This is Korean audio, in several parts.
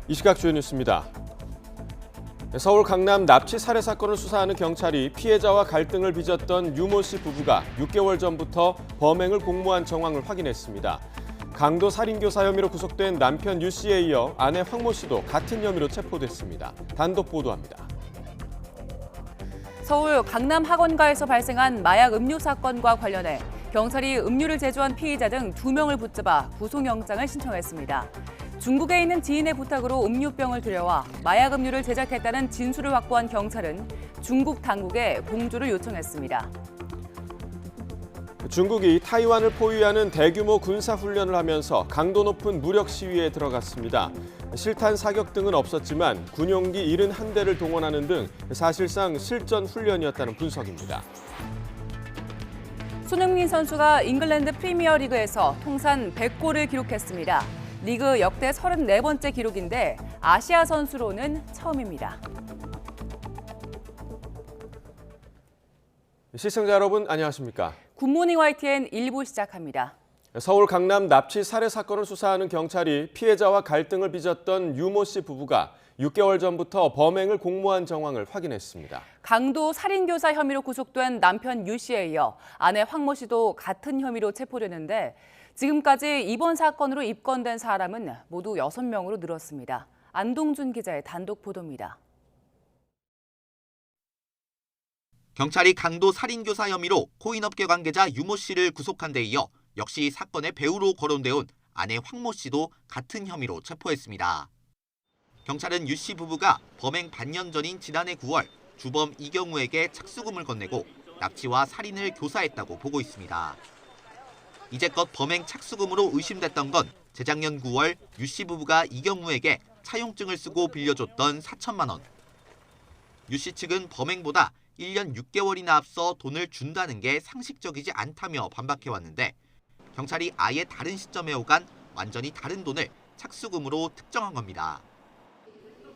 이 시각 주요 뉴스입니다. 서울 강남 납치 살해 사건을 수사하는 경찰이 피해자와 갈등을 빚었던 유모 씨 부부가 6개월 전부터 범행을 공모한 정황을 확인했습니다. 강도 살인교사 혐의로 구속된 남편 유 씨에 이어 아내 황모 씨도 같은 혐의로 체포됐습니다. 단독 보도합니다. 서울 강남 학원가에서 발생한 마약 음료 사건과 관련해 경찰이 음료를 제조한 피의자 등 2명을 붙잡아 구속영장을 신청했습니다. 중국에 있는 지인의 부탁으로 음료병을 들여와 마약 음료를 제작했다는 진술을 확보한 경찰은 중국 당국에 공조를 요청했습니다. 중국이 타이완을 포위하는 대규모 군사훈련을 하면서 강도 높은 무력 시위에 들어갔습니다. 실탄 사격 등은 없었지만 군용기 71대를 동원하는 등 사실상 실전 훈련이었다는 분석입니다. 손흥민 선수가 잉글랜드 프리미어리그에서 통산 100골을 기록했습니다. 리그 역대 34번째 기록인데 아시아 선수로는 처음입니다. 시청자 여러분 안녕하십니까? 굿모닝 YTN 1부 시작합니다. 서울 강남 납치 살해 사건을 수사하는 경찰이 피해자와 갈등을 빚었던 유모 씨 부부가 6개월 전부터 범행을 공모한 정황을 확인했습니다. 강도 살인교사 혐의로 구속된 남편 유 씨에 이어 아내 황모 씨도 같은 혐의로 체포됐는데 지금까지 이번 사건으로 입건된 사람은 모두 6명으로 늘었습니다. 안동준 기자의 단독 보도입니다. 경찰이 강도 살인교사 혐의로 코인업계 관계자 유모 씨를 구속한 데 이어 역시 사건의 배우로 거론되온 아내 황모 씨도 같은 혐의로 체포했습니다. 경찰은 유 씨 부부가 범행 반년 전인 지난해 9월 주범 이경우에게 착수금을 건네고 납치와 살인을 교사했다고 보고 있습니다. 이제껏 범행 착수금으로 의심됐던 건 재작년 9월 유 씨 부부가 이경우에게 차용증을 쓰고 빌려줬던 4천만 원. 유 씨 측은 범행보다 1년 6개월이나 앞서 돈을 준다는 게 상식적이지 않다며 반박해왔는데 경찰이 아예 다른 시점에 오간 완전히 다른 돈을 착수금으로 특정한 겁니다.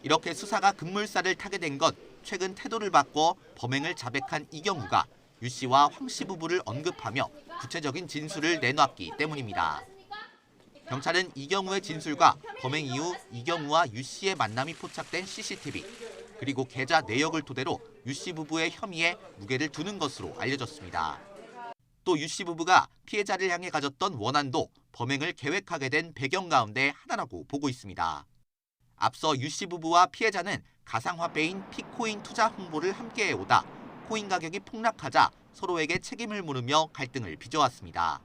이렇게 수사가 급물살을 타게 된 건 최근 태도를 바꿔 범행을 자백한 이경우가 유 씨와 황 씨 부부를 언급하며 구체적인 진술을 내놨기 때문입니다. 경찰은 이경우의 진술과 범행 이후 이경우와 유 씨의 만남이 포착된 CCTV 그리고 계좌 내역을 토대로 유 씨 부부의 혐의에 무게를 두는 것으로 알려졌습니다. 또 유 씨 부부가 피해자를 향해 가졌던 원한도 범행을 계획하게 된 배경 가운데 하나라고 보고 있습니다. 앞서 유 씨 부부와 피해자는 가상화폐인 피코인 투자 홍보를 함께 해오다 코인 가격이 폭락하자 서로에게 책임을 물으며 갈등을 빚어왔습니다.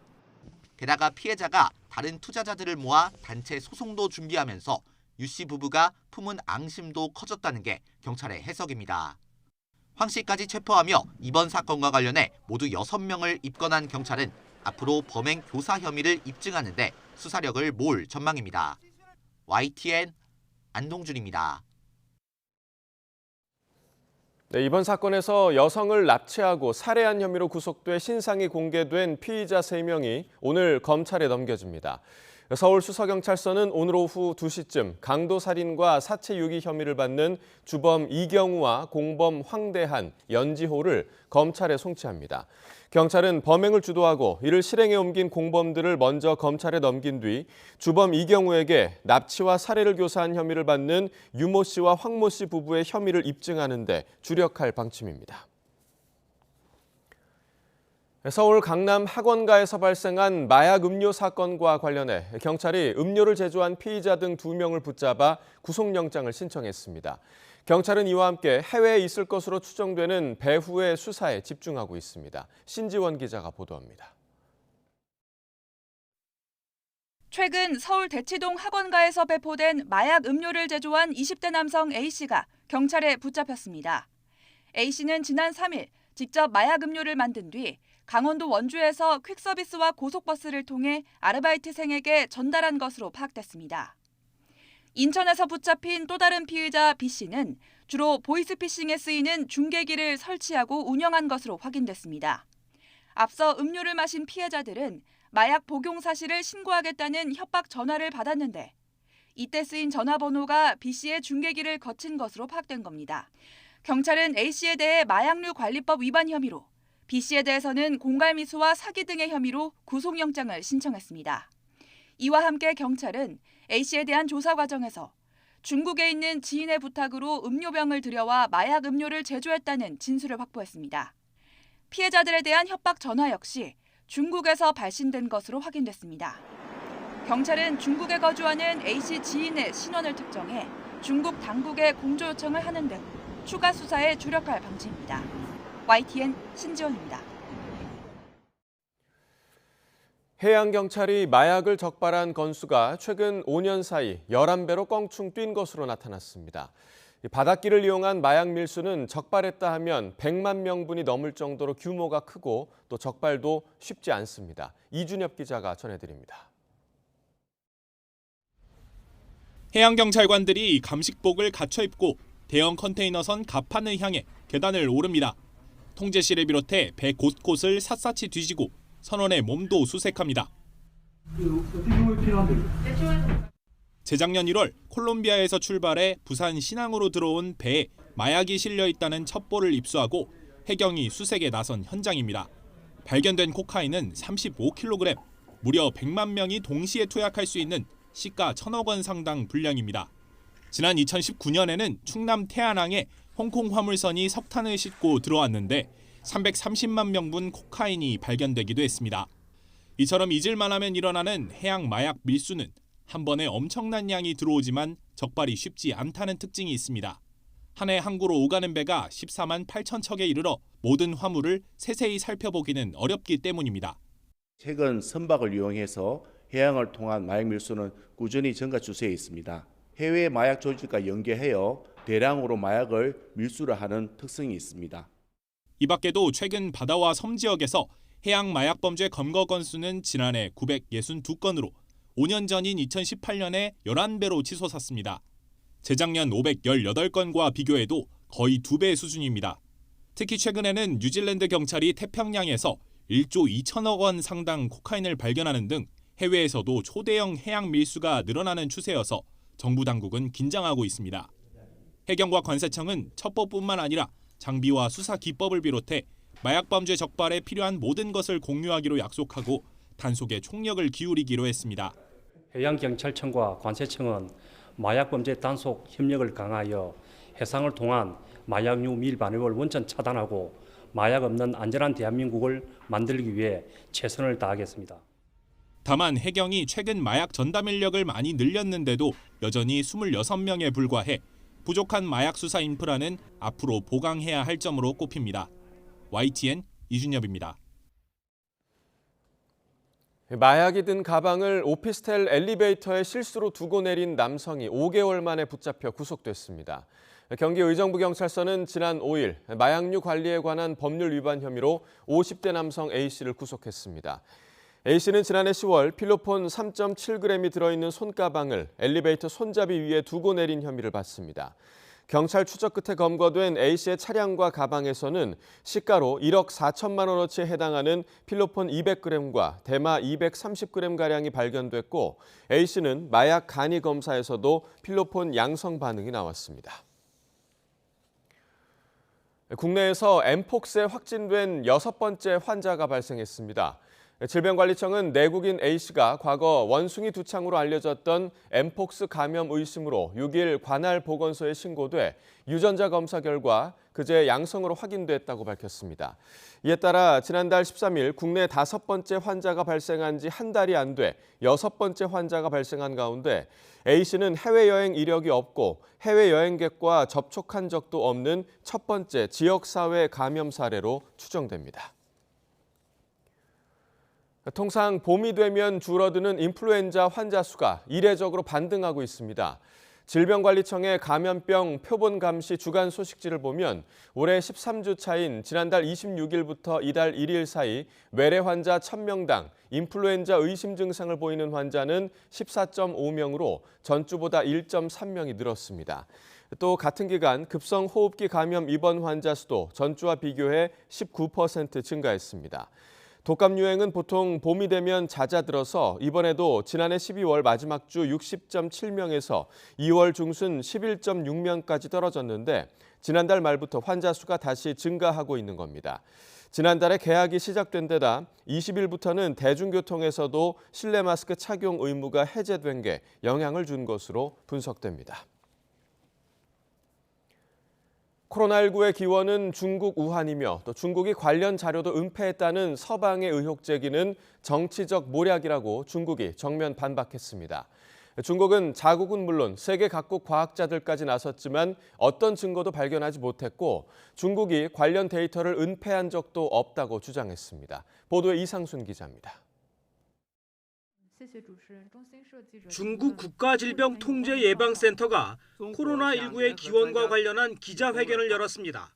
게다가 피해자가 다른 투자자들을 모아 단체 소송도 준비하면서 유 씨 부부가 품은 앙심도 커졌다는 게 경찰의 해석입니다. 황 씨까지 체포하며 이번 사건과 관련해 모두 6명을 입건한 경찰은 앞으로 범행 교사 혐의를 입증하는 데 수사력을 모을 전망입니다. YTN 안동준입니다. 네, 이번 사건에서 여성을 납치하고 살해한 혐의로 구속돼 신상이 공개된 피의자 3명이 오늘 검찰에 넘겨집니다. 서울수서경찰서는 오늘 오후 2시쯤 강도 살인과 사체 유기 혐의를 받는 주범 이경우와 공범 황대한, 연지호를 검찰에 송치합니다. 경찰은 범행을 주도하고 이를 실행에 옮긴 공범들을 먼저 검찰에 넘긴 뒤 주범 이경우에게 납치와 살해를 교사한 혐의를 받는 유모 씨와 황모 씨 부부의 혐의를 입증하는 데 주력할 방침입니다. 서울 강남 학원가에서 발생한 마약 음료 사건과 관련해 경찰이 음료를 제조한 피의자 등 2명을 붙잡아 구속영장을 신청했습니다. 경찰은 이와 함께 해외에 있을 것으로 추정되는 배후의 수사에 집중하고 있습니다. 신지원 기자가 보도합니다. 최근 서울 대치동 학원가에서 배포된 마약 음료를 제조한 20대 남성 A씨가 경찰에 붙잡혔습니다. A씨는 지난 3일 직접 마약 음료를 만든 뒤 강원도 원주에서 퀵서비스와 고속버스를 통해 아르바이트생에게 전달한 것으로 파악됐습니다. 인천에서 붙잡힌 또 다른 피의자 B씨는 주로 보이스피싱에 쓰이는 중계기를 설치하고 운영한 것으로 확인됐습니다. 앞서 음료를 마신 피해자들은 마약 복용 사실을 신고하겠다는 협박 전화를 받았는데 이때 쓰인 전화번호가 B씨의 중계기를 거친 것으로 파악된 겁니다. 경찰은 A씨에 대해 마약류 관리법 위반 혐의로 B씨에 대해서는 공갈미수와 사기 등의 혐의로 구속영장을 신청했습니다. 이와 함께 경찰은 A씨에 대한 조사 과정에서 중국에 있는 지인의 부탁으로 음료병을 들여와 마약 음료를 제조했다는 진술을 확보했습니다. 피해자들에 대한 협박 전화 역시 중국에서 발신된 것으로 확인됐습니다. 경찰은 중국에 거주하는 A씨 지인의 신원을 특정해 중국 당국에 공조 요청을 하는 등 추가 수사에 주력할 방침입니다. YTN 신지원입니다. 해양경찰이 마약을 적발한 건수가 최근 5년 사이 11배로 껑충 뛴 것으로 나타났습니다. 바닷길을 이용한 마약 밀수는 적발했다 하면 100만 명분이 넘을 정도로 규모가 크고 또 적발도 쉽지 않습니다. 이준엽 기자가 전해드립니다. 해양경찰관들이 감식복을 갖춰 입고 대형 컨테이너선 갑판을 향해 계단을 오릅니다. 통제실을 비롯해 배 곳곳을 샅샅이 뒤지고 선원의 몸도 수색합니다. 재작년 1월 콜롬비아에서 출발해 부산 신항으로 들어온 배에 마약이 실려 있다는 첩보를 입수하고 해경이 수색에 나선 현장입니다. 발견된 코카인은 35kg, 무려 100만 명이 동시에 투약할 수 있는 시가 1,000억 원 상당 분량입니다. 지난 2019년에는 충남 태안항에 홍콩 화물선이 석탄을 싣고 들어왔는데 330만 명분 코카인이 발견되기도 했습니다. 이처럼 잊을만하면 일어나는 해양 마약 밀수는 한 번에 엄청난 양이 들어오지만 적발이 쉽지 않다는 특징이 있습니다. 한 해 항구로 오가는 배가 14만 8천 척에 이르러 모든 화물을 세세히 살펴보기는 어렵기 때문입니다. 최근 선박을 이용해서 해양을 통한 마약 밀수는 꾸준히 증가 추세에 있습니다. 해외 마약 조직과 연계하여 대량으로 마약을 밀수를 하는 특성이 있습니다. 이 밖에도 최근 바다와 섬 지역에서 해양 마약 범죄 검거 건수는 지난해 962건으로 5년 전인 2018년에 11배로 치솟았습니다. 재작년 518건과 비교해도 거의 2배 수준입니다. 특히 최근에는 뉴질랜드 경찰이 태평양에서 1조 2천억 원 상당 코카인을 발견하는 등 해외에서도 초대형 해양 밀수가 늘어나는 추세여서 정부 당국은 긴장하고 있습니다. 해경과 관세청은 첩보뿐만 아니라 장비와 수사 기법을 비롯해 마약 범죄 적발에 필요한 모든 것을 공유하기로 약속하고 단속에 총력을 기울이기로 했습니다. 해양경찰청과 관세청은 마약 범죄 단속 협력을 강화하여 해상을 통한 마약류 밀반입을 원천 차단하고 마약 없는 안전한 대한민국을 만들기 위해 최선을 다하겠습니다. 다만 해경이 최근 마약 전담 인력을 많이 늘렸는데도 여전히 26명에 불과해 부족한 마약 수사 인프라는 앞으로 보강해야 할 점으로 꼽힙니다. YTN 이준엽입니다. 마약이 든 가방을 오피스텔 엘리베이터에 실수로 두고 내린 남성이 5개월 만에 붙잡혀 구속됐습니다. 경기 의정부경찰서는 지난 5일 마약류 관리에 관한 법률 위반 혐의로 50대 남성 A씨를 구속했습니다. A씨는 지난해 10월 필로폰 3.7g이 들어있는 손가방을 엘리베이터 손잡이 위에 두고 내린 혐의를 받습니다. 경찰 추적 끝에 검거된 A씨의 차량과 가방에서는 시가로 1억 4천만 원어치에 해당하는 필로폰 200g과 대마 230g가량이 발견됐고 A씨는 마약 간이 검사에서도 필로폰 양성 반응이 나왔습니다. 국내에서 엠폭스에 확진된 6번째 환자가 발생했습니다. 질병관리청은 내국인 A씨가 과거 원숭이 두창으로 알려졌던 엠폭스 감염 의심으로 6일 관할 보건소에 신고돼 유전자 검사 결과 그제 양성으로 확인됐다고 밝혔습니다. 이에 따라 지난달 13일 국내 5번째 환자가 발생한 지 한 달이 안 돼 6번째 환자가 발생한 가운데 A씨는 해외여행 이력이 없고 해외여행객과 접촉한 적도 없는 첫 번째 지역사회 감염 사례로 추정됩니다. 통상 봄이 되면 줄어드는 인플루엔자 환자 수가 이례적으로 반등하고 있습니다. 질병관리청의 감염병 표본 감시 주간 소식지를 보면 올해 13주 차인 지난달 26일부터 이달 1일 사이 외래 환자 1000명당 인플루엔자 의심 증상을 보이는 환자는 14.5명으로 전주보다 1.3명이 늘었습니다. 또 같은 기간 급성호흡기 감염 입원 환자 수도 전주와 비교해 19% 증가했습니다. 독감 유행은 보통 봄이 되면 잦아들어서 이번에도 지난해 12월 마지막 주 60.7명에서 2월 중순 11.6명까지 떨어졌는데 지난달 말부터 환자 수가 다시 증가하고 있는 겁니다. 지난달에 개학이 시작된 데다 20일부터는 대중교통에서도 실내 마스크 착용 의무가 해제된 게 영향을 준 것으로 분석됩니다. 코로나19의 기원은 중국 우한이며 또 중국이 관련 자료도 은폐했다는 서방의 의혹 제기는 정치적 모략이라고 중국이 정면 반박했습니다. 중국은 자국은 물론 세계 각국 과학자들까지 나섰지만 어떤 증거도 발견하지 못했고 중국이 관련 데이터를 은폐한 적도 없다고 주장했습니다. 보도에 이상순 기자입니다. 중국 국가질병통제예방센터가 코로나19의 기원과 관련한 기자회견을 열었습니다.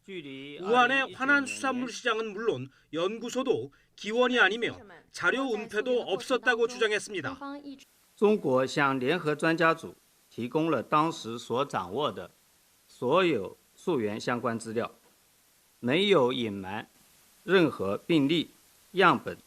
우한의 화난수산물 시장은 물론 연구소도 기원이 아니며 자료 은폐도 없었다고 주장했습니다. 中国向联合专家组提供了当时所掌握的所有溯源相关资料，没有隐瞒任何病例、样本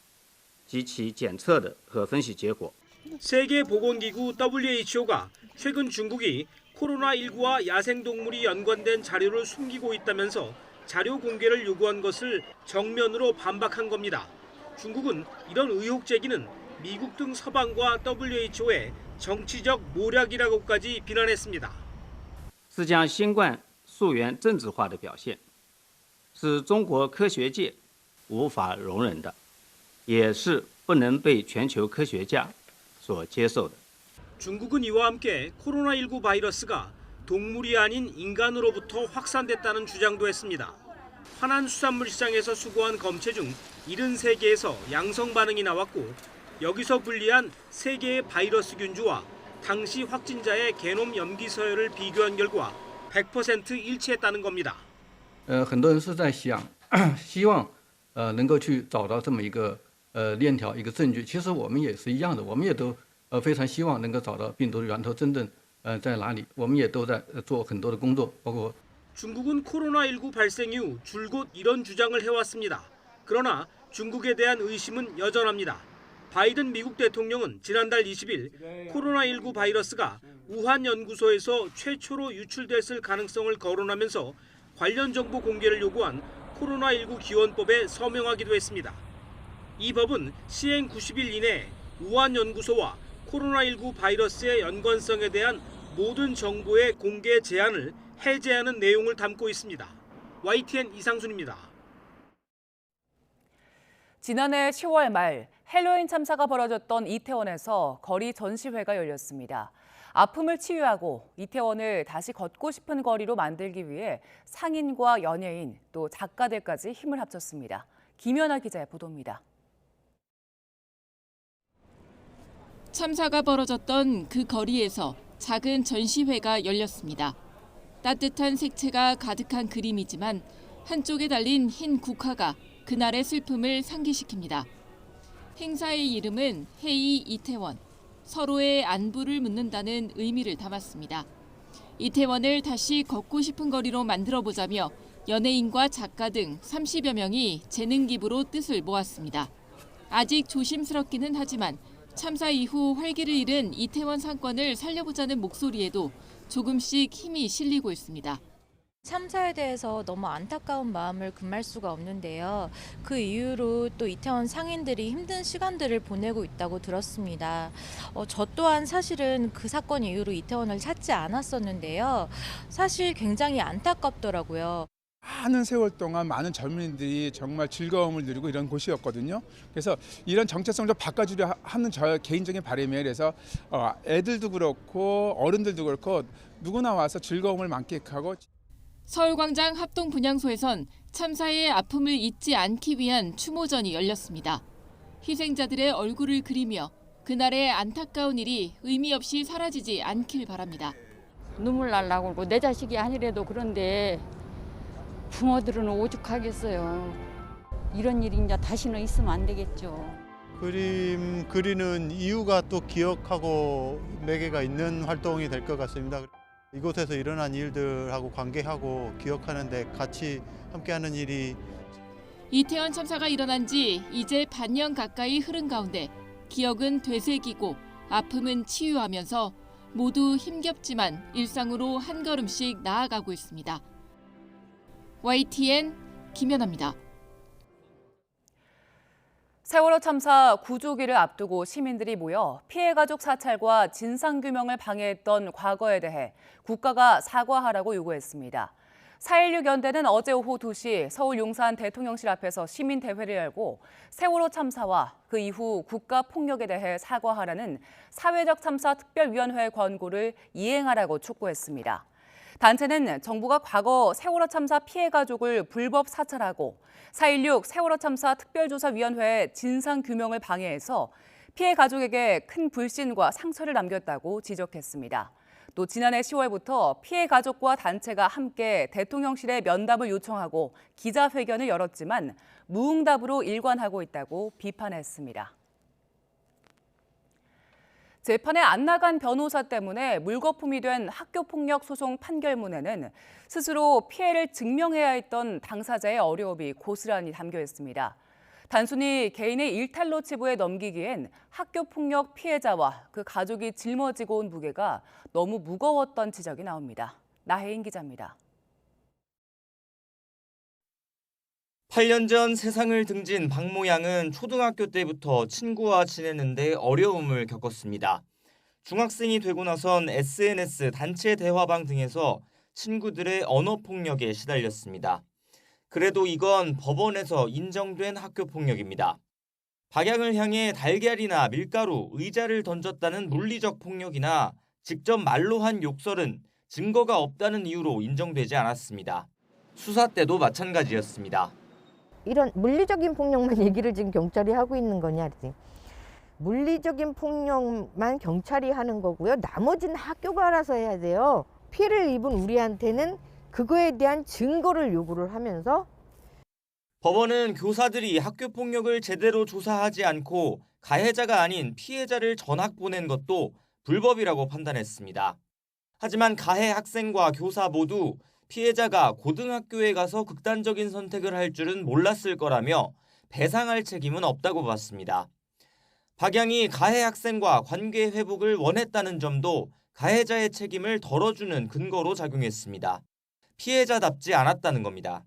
及其检测的和分析结果。 세계보건기구 WHO가 최근 중국이 코로나19와 야생동물이 연관된 자료를 숨기고 있다면서 자료 공개를 요구한 것을 정면으로 반박한 겁니다. 중국은 이런 의혹 제기는 미국 등 서방과 WHO의 정치적 모략이라고까지 비난했습니다. 是将新冠溯源政治化的表现，是中国科学界无法容忍的，也是不能被全球科学家所接受的。 중국은 이와 함께 코로나19 바이러스가 동물이 아닌 인간으로부터 확산됐다는 주장도 했습니다. 화난수산물 시장에서 수거한 검체 중 73개에서 양성 반응이 나왔고 여기서 분리한 3개의 바이러스 균주와 당시 확진자의 게놈 염기 서열을 비교한 결과 100% 일치했다는 겁니다. 很多人是在想，希望能够去找到这么一个链条一个证据。其实我们也是一样的，我们也都非常希望能够找到病毒的源头真正在哪里。我们也都在做很多的工作，包括 중국은 코로나19 발생 이후 줄곧 이런 주장을 해왔습니다. 그러나 중국에 대한 의심은 여전합니다. 바이든 미국 대통령은 지난달 20일 코로나19 바이러스가 우한 연구소에서 최초로 유출됐을 가능성을 거론하면서 관련 정보 공개를 요구한 코로나19 기원법에 서명하기도 했습니다. 이 법은 시행 90일 이내에 우한 연구소와 코로나19 바이러스의 연관성에 대한 모든 정보의 공개 제한을 해제하는 내용을 담고 있습니다. YTN 이상순입니다. 지난해 10월 말 헬로윈 참사가 벌어졌던 이태원에서 거리 전시회가 열렸습니다. 아픔을 치유하고 이태원을 다시 걷고 싶은 거리로 만들기 위해 상인과 연예인 또 작가들까지 힘을 합쳤습니다. 김연아 기자의 보도입니다. 참사가 벌어졌던 그 거리에서 작은 전시회가 열렸습니다. 따뜻한 색채가 가득한 그림이지만 한쪽에 달린 흰 국화가 그날의 슬픔을 상기시킵니다. 행사의 이름은 헤이 이태원, 서로의 안부를 묻는다는 의미를 담았습니다. 이태원을 다시 걷고 싶은 거리로 만들어보자며 연예인과 작가 등 30여 명이 재능 기부로 뜻을 모았습니다. 아직 조심스럽기는 하지만 참사 이후 활기를 잃은 이태원 상권을 살려보자는 목소리에도 조금씩 힘이 실리고 있습니다. 참사에 대해서 너무 안타까운 마음을 금할 수가 없는데요. 그 이후로 또 이태원 상인들이 힘든 시간들을 보내고 있다고 들었습니다. 저 또한 사실은 그 사건 이후로 이태원을 찾지 않았었는데요. 사실 굉장히 안타깝더라고요. 많은 세월 동안 많은 젊은이들이 정말 즐거움을 누리고 이런 곳이었거든요. 그래서 이런 정체성을 좀 바꿔주려 하는 저 개인적인 바람이에요. 그래서 애들도 그렇고 어른들도 그렇고 누구나 와서 즐거움을 만끽하고 서울광장 합동분향소에선 참사의 아픔을 잊지 않기 위한 추모전이 열렸습니다. 희생자들의 얼굴을 그리며 그날의 안타까운 일이 의미 없이 사라지지 않길 바랍니다. 눈물 날라고 그러고 내 자식이 아니래도 그런데 부모들은 오죽하겠어요. 이런 일이 이제 다시는 있으면 안 되겠죠. 그림 그리는 이유가 또 기억하고 매개가 있는 활동이 될 것 같습니다. 이곳에서 일어난 일들하고 관계하고 기억하는데 같이 함께하는 일이 이태원 참사가 일어난 지 이제 반년 가까이 흐른 가운데 기억은 되새기고 아픔은 치유하면서 모두 힘겹지만 일상으로 한 걸음씩 나아가고 있습니다. YTN 김연아입니다. 세월호 참사 구조기를 앞두고 시민들이 모여 피해 가족 사찰과 진상규명을 방해했던 과거에 대해 국가가 사과하라고 요구했습니다. 4.16 연대는 어제 오후 2시 서울 용산 대통령실 앞에서 시민대회를 열고 세월호 참사와 그 이후 국가폭력에 대해 사과하라는 사회적 참사 특별위원회 권고를 이행하라고 촉구했습니다. 단체는 정부가 과거 세월호 참사 피해 가족을 불법 사찰하고 4.16 세월호 참사 특별조사위원회의 진상규명을 방해해서 피해 가족에게 큰 불신과 상처를 남겼다고 지적했습니다. 또 지난해 10월부터 피해 가족과 단체가 함께 대통령실에 면담을 요청하고 기자회견을 열었지만 무응답으로 일관하고 있다고 비판했습니다. 재판에 안 나간 변호사 때문에 물거품이 된 학교폭력 소송 판결문에는 스스로 피해를 증명해야 했던 당사자의 어려움이 고스란히 담겨 있습니다. 단순히 개인의 일탈로 치부에 넘기기엔 학교폭력 피해자와 그 가족이 짊어지고 온 무게가 너무 무거웠던 지적이 나옵니다. 나혜인 기자입니다. 8년 전 세상을 등진 박모 양은 초등학교 때부터 친구와 지내는데 어려움을 겪었습니다. 중학생이 되고 나선 SNS, 단체 대화방 등에서 친구들의 언어폭력에 시달렸습니다. 그래도 이건 법원에서 인정된 학교폭력입니다. 박 양을 향해 달걀이나 밀가루, 의자를 던졌다는 물리적 폭력이나 직접 말로 한 욕설은 증거가 없다는 이유로 인정되지 않았습니다. 수사 때도 마찬가지였습니다. 이런 물리적인 폭력만 얘기를 지금 경찰이 하고 있는 거냐. 물리적인 폭력만 경찰이 하는 거고요. 나머지는 학교가 알아서 해야 돼요. 피해를 입은 우리한테는 그거에 대한 증거를 요구를 하면서 법원은 교사들이 학교폭력을 제대로 조사하지 않고 가해자가 아닌 피해자를 전학 보낸 것도 불법이라고 판단했습니다. 하지만 가해 학생과 교사 모두 피해자가 고등학교에 가서 극단적인 선택을 할 줄은 몰랐을 거라며 배상할 책임은 없다고 봤습니다. 박 양이 가해 학생과 관계 회복을 원했다는 점도 가해자의 책임을 덜어주는 근거로 작용했습니다. 피해자답지 않았다는 겁니다.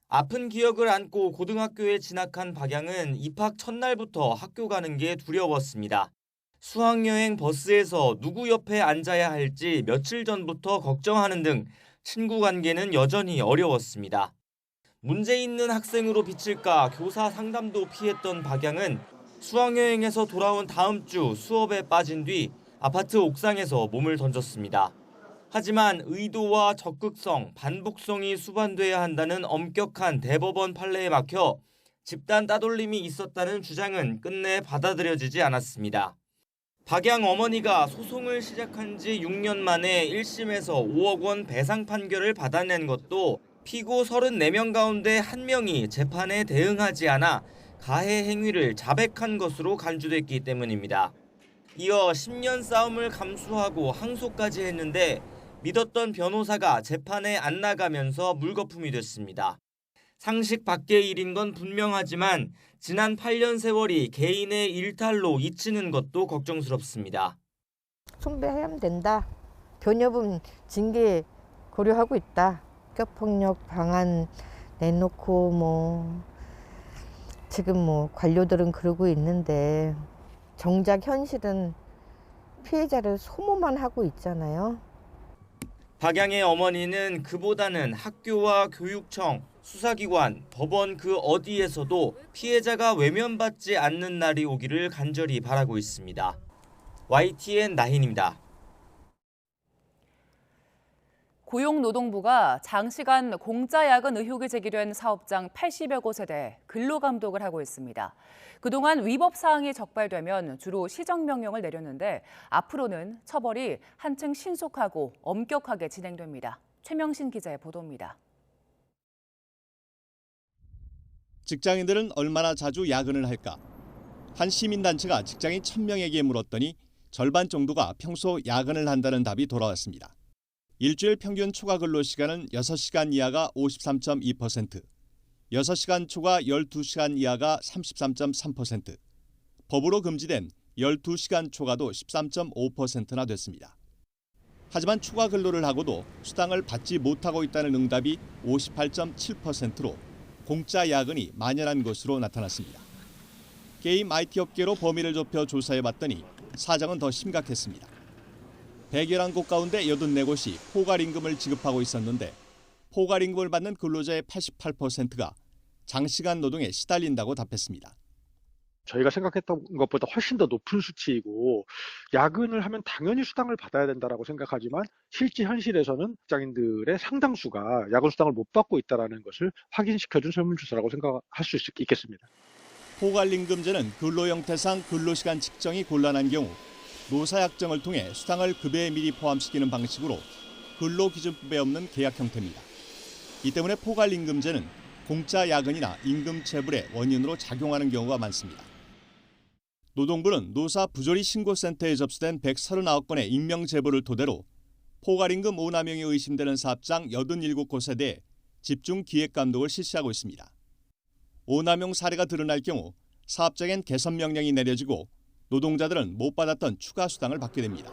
아픈 기억을 안고 고등학교에 진학한 박 양은 입학 첫날부터 학교 가는 게 두려웠습니다. 수학여행 버스에서 누구 옆에 앉아야 할지 며칠 전부터 걱정하는 등 친구 관계는 여전히 어려웠습니다. 문제 있는 학생으로 비칠까 교사 상담도 피했던 박 양은 수학여행에서 돌아온 다음 주 수업에 빠진 뒤 아파트 옥상에서 몸을 던졌습니다. 하지만 의도와 적극성, 반복성이 수반돼야 한다는 엄격한 대법원 판례에 막혀 집단 따돌림이 있었다는 주장은 끝내 받아들여지지 않았습니다. 박 양 어머니가 소송을 시작한 지 6년 만에 1심에서 5억 원 배상 판결을 받아낸 것도 피고 34명 가운데 1명이 재판에 대응하지 않아 가해 행위를 자백한 것으로 간주됐기 때문입니다. 이어 10년 싸움을 감수하고 항소까지 했는데 믿었던 변호사가 재판에 안 나가면서 물거품이 됐습니다. 상식 밖의 일인 건 분명하지만 지난 8년 세월이 개인의 일탈로 잊히는 것도 걱정스럽습니다. 숭배하면 된다. 변협은 징계 고려하고 있다. 학교폭력 방안 내놓고 지금 관료들은 그러고 있는데 정작 현실은 피해자를 소모만 하고 있잖아요. 박 양의 어머니는 그보다는 학교와 교육청, 수사기관, 법원 그 어디에서도 피해자가 외면받지 않는 날이 오기를 간절히 바라고 있습니다. YTN 나힌입니다. 고용노동부가 장시간 공짜 야근 의혹이 제기된 사업장 80여 곳에 대해 근로감독을 하고 있습니다. 그동안 위법 사항이 적발되면 주로 시정명령을 내렸는데 앞으로는 처벌이 한층 신속하고 엄격하게 진행됩니다. 최명신 기자의 보도입니다. 직장인들은 얼마나 자주 야근을 할까? 한 시민단체가 직장인 1000명에게 물었더니 절반 정도가 평소 야근을 한다는 답이 돌아왔습니다. 일주일 평균 초과 근로시간은 6시간 이하가 53.2%, 6시간 초과 12시간 이하가 33.3%, 법으로 금지된 12시간 초과도 13.5%나 됐습니다. 하지만 초과 근로를 하고도 수당을 받지 못하고 있다는 응답이 58.7%로 공짜 야근이 만연한 것으로 나타났습니다. 게임 IT 업계로 범위를 좁혀 조사해봤더니 사정은 더 심각했습니다. 111곳 가운데 84곳이 포괄임금을 지급하고 있었는데 포괄임금을 받는 근로자의 88%가 장시간 노동에 시달린다고 답했습니다. 저희가 생각했던 것보다 훨씬 더 높은 수치이고 야근을 하면 당연히 수당을 받아야 된다라고 생각하지만 실제 현실에서는 직장인들의 상당수가 야근 수당을 못 받고 있다는 것을 확인시켜준 설문조사라고 생각할 수 있겠습니다. 포괄임금제는 근로 형태상 근로시간 측정이 곤란한 경우 노사약정을 통해 수당을 급여에 미리 포함시키는 방식으로 근로기준법에 없는 계약 형태입니다. 이 때문에 포괄임금제는 공짜 야근이나 임금체불의 원인으로 작용하는 경우가 많습니다. 노동부는 노사 부조리 신고센터에 접수된 139건의 익명 제보를 토대로 포괄임금 오남용이 의심되는 사업장 87곳에 대해 집중 기획 감독을 실시하고 있습니다. 오남용 사례가 드러날 경우 사업장엔 개선 명령이 내려지고 노동자들은 못 받았던 추가 수당을 받게 됩니다.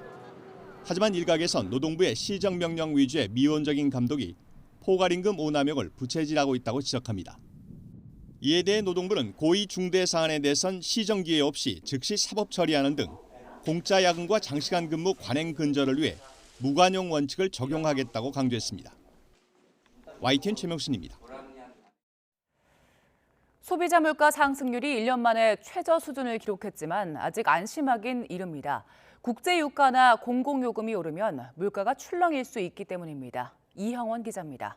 하지만 일각에선 노동부의 시정명령 위주의 미온적인 감독이 포괄임금 오남용을 부채질하고 있다고 지적합니다. 이에 대해 노동부는 고의 중대 사안에 대해선 시정 기회 없이 즉시 사법 처리하는 등 공짜 야근과 장시간 근무 관행 근절을 위해 무관용 원칙을 적용하겠다고 강조했습니다. YTN 최명순입니다. 소비자 물가 상승률이 1년 만에 최저 수준을 기록했지만 아직 안심하긴 이릅니다. 국제 유가나 공공요금이 오르면 물가가 출렁일 수 있기 때문입니다. 이형원 기자입니다.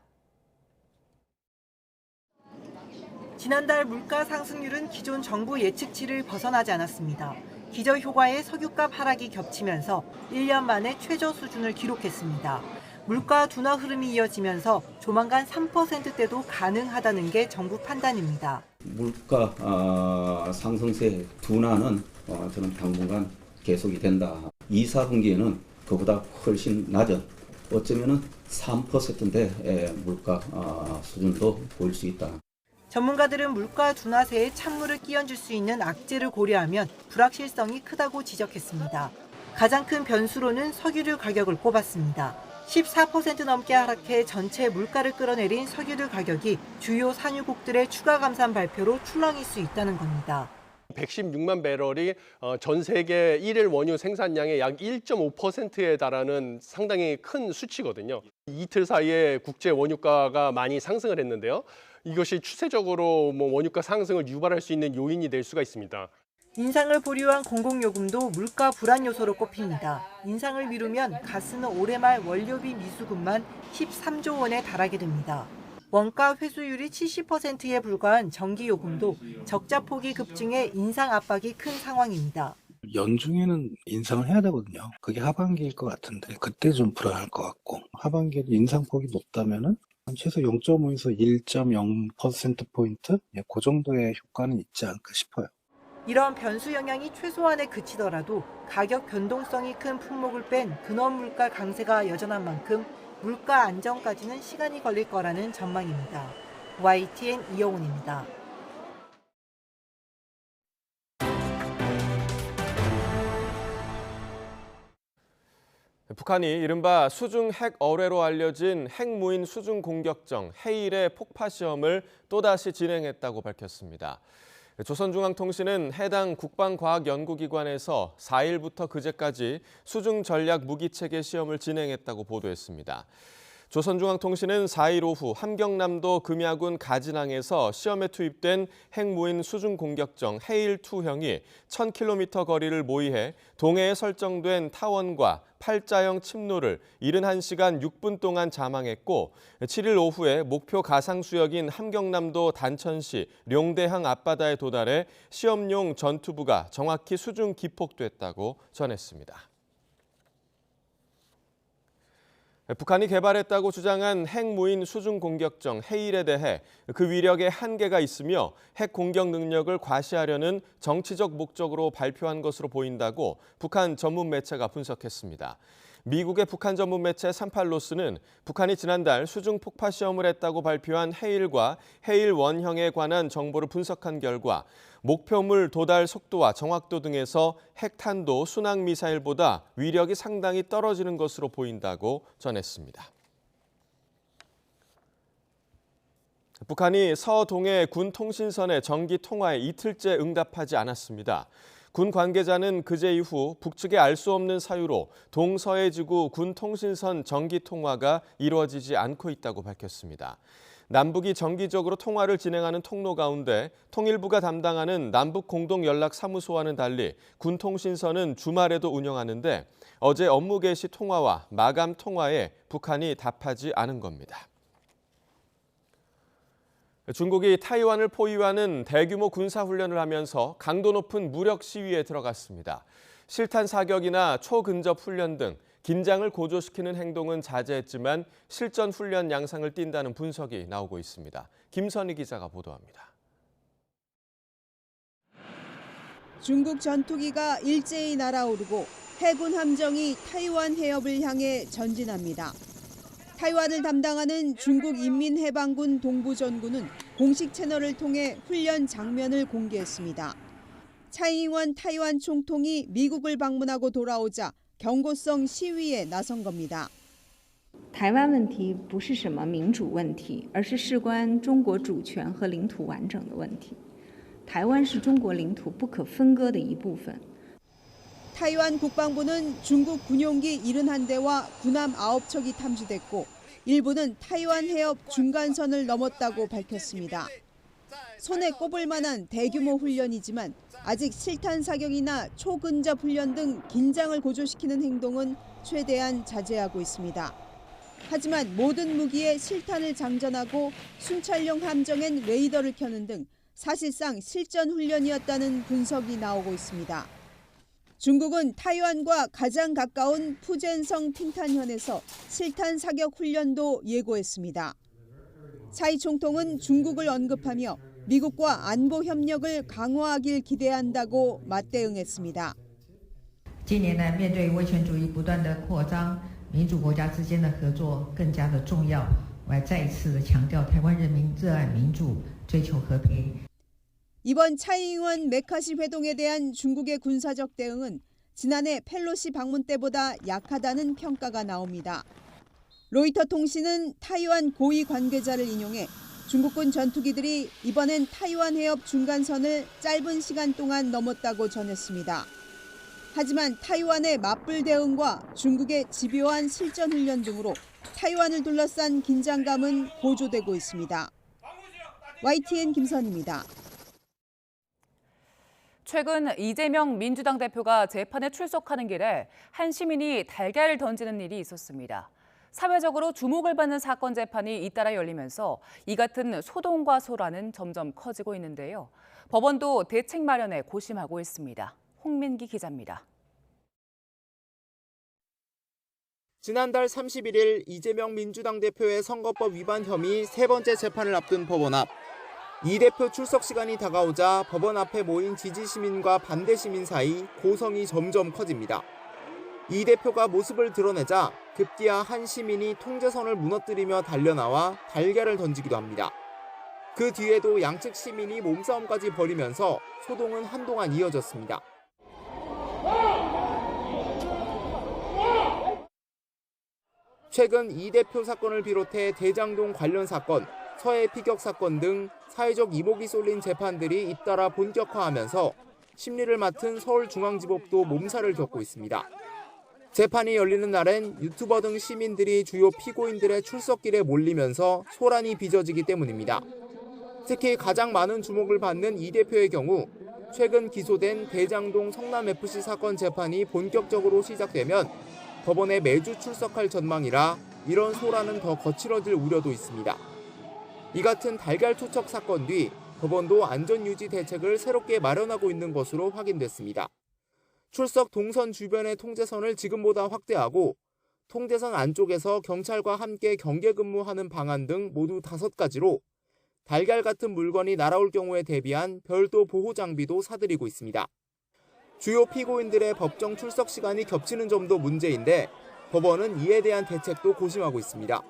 지난달 물가 상승률은 기존 정부 예측치를 벗어나지 않았습니다. 기저효과의 석유값 하락이 겹치면서 1년 만에 최저 수준을 기록했습니다. 물가 둔화 흐름이 이어지면서 조만간 3%대도 가능하다는 게 정부 판단입니다. 물가 상승세 둔화는 저는 당분간 계속이 된다. 2, 4분기에는 그보다 훨씬 낮은 어쩌면 3%대 물가 수준도 보일 수 있다. 전문가들은 물가 둔화세에 찬물을 끼얹을 수 있는 악재를 고려하면 불확실성이 크다고 지적했습니다. 가장 큰 변수로는 석유류 가격을 꼽았습니다. 14% 넘게 하락해 전체 물가를 끌어내린 석유류 가격이 주요 산유국들의 추가 감산 발표로 출렁일 수 있다는 겁니다. 116만 배럴이 전 세계 1일 원유 생산량의 약 1.5%에 달하는 상당히 큰 수치거든요. 이틀 사이에 국제 원유가가 많이 상승을 했는데요. 이것이 추세적으로 원유가 상승을 유발할 수 있는 요인이 될 수가 있습니다. 인상을 보류한 공공요금도 물가 불안 요소로 꼽힙니다. 인상을 미루면 가스는 올해 말 원료비 미수급만 13조 원에 달하게 됩니다. 원가 회수율이 70%에 불과한 전기요금도 적자폭이 급증해 인상 압박이 큰 상황입니다. 연중에는 인상을 해야 되거든요. 그게 하반기일 것 같은데 그때 좀 불안할 것 같고 하반기에 인상폭이 높다면은 최소 0.5에서 1.0%포인트? 그 정도의 효과는 있지 않을까 싶어요. 이런 변수 영향이 최소한에 그치더라도 가격 변동성이 큰 품목을 뺀 근원 물가 강세가 여전한 만큼 물가 안정까지는 시간이 걸릴 거라는 전망입니다. YTN 이영훈입니다. 북한이 이른바 수중 핵 어뢰로 알려진 핵무인 수중 공격정 해일의 폭파 시험을 또다시 진행했다고 밝혔습니다. 조선중앙통신은 해당 국방과학연구기관에서 4일부터 그제까지 수중 전략 무기체계 시험을 진행했다고 보도했습니다. 조선중앙통신은 4일 오후 함경남도 금야군 가진항에서 시험에 투입된 핵무인 수중 공격정 해일-2형이 1000km 거리를 모의해 동해에 설정된 타원과 팔자형 침노를 71시간 6분 동안 잠항했고 7일 오후에 목표 가상수역인 함경남도 단천시 룡대항 앞바다에 도달해 시험용 전투부가 정확히 수중 기폭됐다고 전했습니다. 북한이 개발했다고 주장한 핵무인 수중 공격정 해일에 대해 그 위력에 한계가 있으며 핵 공격 능력을 과시하려는 정치적 목적으로 발표한 것으로 보인다고 북한 전문 매체가 분석했습니다. 미국의 북한 전문 매체 38로스는 북한이 지난달 수중 폭파 시험을 했다고 발표한 해일과 해일 원형에 관한 정보를 분석한 결과 목표물 도달 속도와 정확도 등에서 핵탄도 순항 미사일보다 위력이 상당히 떨어지는 것으로 보인다고 전했습니다. 북한이 서동해 군 통신선의 정기 통화에 이틀째 응답하지 않았습니다. 군 관계자는 그제 이후 북측의 알 수 없는 사유로 동서해지구 군 통신선 정기 통화가 이루어지지 않고 있다고 밝혔습니다. 남북이 정기적으로 통화를 진행하는 통로 가운데 통일부가 담당하는 남북공동연락사무소와는 달리 군 통신선은 주말에도 운영하는데 어제 업무 개시 통화와 마감 통화에 북한이 답하지 않은 겁니다. 중국이 타이완을 포위하는 대규모 군사훈련을 하면서 강도 높은 무력 시위에 들어갔습니다. 실탄 사격이나 초근접 훈련 등 긴장을 고조시키는 행동은 자제했지만 실전 훈련 양상을 띈다는 분석이 나오고 있습니다. 김선희 기자가 보도합니다. 중국 전투기가 일제히 날아오르고 해군 함정이 타이완 해협을 향해 전진합니다. 타이완을 담당하는 중국 인민해방군 동부전구는 공식 채널을 통해 훈련 장면을 공개했습니다. 차이잉원 타이완 총통이 미국을 방문하고 돌아오자 경고성 시위에 나선 겁니다. 台湾问题不是什么民主问题，而是事关中国主权和领土完整的问题。台湾是中国领土不可分割的一部分。 타이완 국방부는 중국 군용기 71대와 군함 9척이 탐지됐고 일부는 타이완 해협 중간선을 넘었다고 밝혔습니다. 손에 꼽을 만한 대규모 훈련이지만 아직 실탄 사격이나 초근접 훈련 등 긴장을 고조시키는 행동은 최대한 자제하고 있습니다. 하지만 모든 무기에 실탄을 장전하고 순찰용 함정엔 레이더를 켜는 등 사실상 실전 훈련이었다는 분석이 나오고 있습니다. 중국은 타이완과 가장 가까운 푸젠성 팅탄현에서 실탄 사격 훈련도 예고했습니다. 차이 총통은 중국을 언급하며 미국과 안보 협력을 강화하길 기대한다고 맞대응했습니다. 近年来，面对威权主义不断的扩张，民主国家之间的合作更加的重要。我要再一次的强调，台湾人民热爱民主，追求和平。 이번 차이잉원 메카시 회동에 대한 중국의 군사적 대응은 지난해 펠로시 방문 때보다 약하다는 평가가 나옵니다. 로이터 통신은 타이완 고위 관계자를 인용해 중국군 전투기들이 이번엔 타이완 해협 중간선을 짧은 시간 동안 넘었다고 전했습니다. 하지만 타이완의 맞불 대응과 중국의 집요한 실전 훈련 등으로 타이완을 둘러싼 긴장감은 고조되고 있습니다. YTN 김선희입니다. 최근 이재명 민주당 대표가 재판에 출석하는 길에 한 시민이 달걀을 던지는 일이 있었습니다. 사회적으로 주목을 받는 사건 재판이 잇따라 열리면서 이 같은 소동과 소란은 점점 커지고 있는데요. 법원도 대책 마련에 고심하고 있습니다. 홍민기 기자입니다. 지난달 31일 이재명 민주당 대표의 선거법 위반 혐의 세 번째 재판을 앞둔 법원 앞. 이 대표 출석 시간이 다가오자 법원 앞에 모인 지지 시민과 반대 시민 사이 고성이 점점 커집니다. 이 대표가 모습을 드러내자 급기야 한 시민이 통제선을 무너뜨리며 달려나와 달걀을 던지기도 합니다. 그 뒤에도 양측 시민이 몸싸움까지 벌이면서 소동은 한동안 이어졌습니다. 최근 이 대표 사건을 비롯해 대장동 관련 사건, 서해 피격 사건 등 사회적 이목이 쏠린 재판들이 잇따라 본격화하면서 심리를 맡은 서울중앙지법도 몸살을 겪고 있습니다. 재판이 열리는 날엔 유튜버 등 시민들이 주요 피고인들의 출석길에 몰리면서 소란이 빚어지기 때문입니다. 특히 가장 많은 주목을 받는 이 대표의 경우 최근 기소된 대장동 성남FC 사건 재판이 본격적으로 시작되면 법원에 매주 출석할 전망이라 이런 소란은 더 거칠어질 우려도 있습니다. 이 같은 달걀 투척 사건 뒤 법원도 안전유지 대책을 새롭게 마련하고 있는 것으로 확인됐습니다. 출석 동선 주변의 통제선을 지금보다 확대하고 통제선 안쪽에서 경찰과 함께 경계 근무하는 방안 등 모두 5가지로 달걀 같은 물건이 날아올 경우에 대비한 별도 보호 장비도 사들이고 있습니다. 주요 피고인들의 법정 출석 시간이 겹치는 점도 문제인데 법원은 이에 대한 대책도 고심하고 있습니다.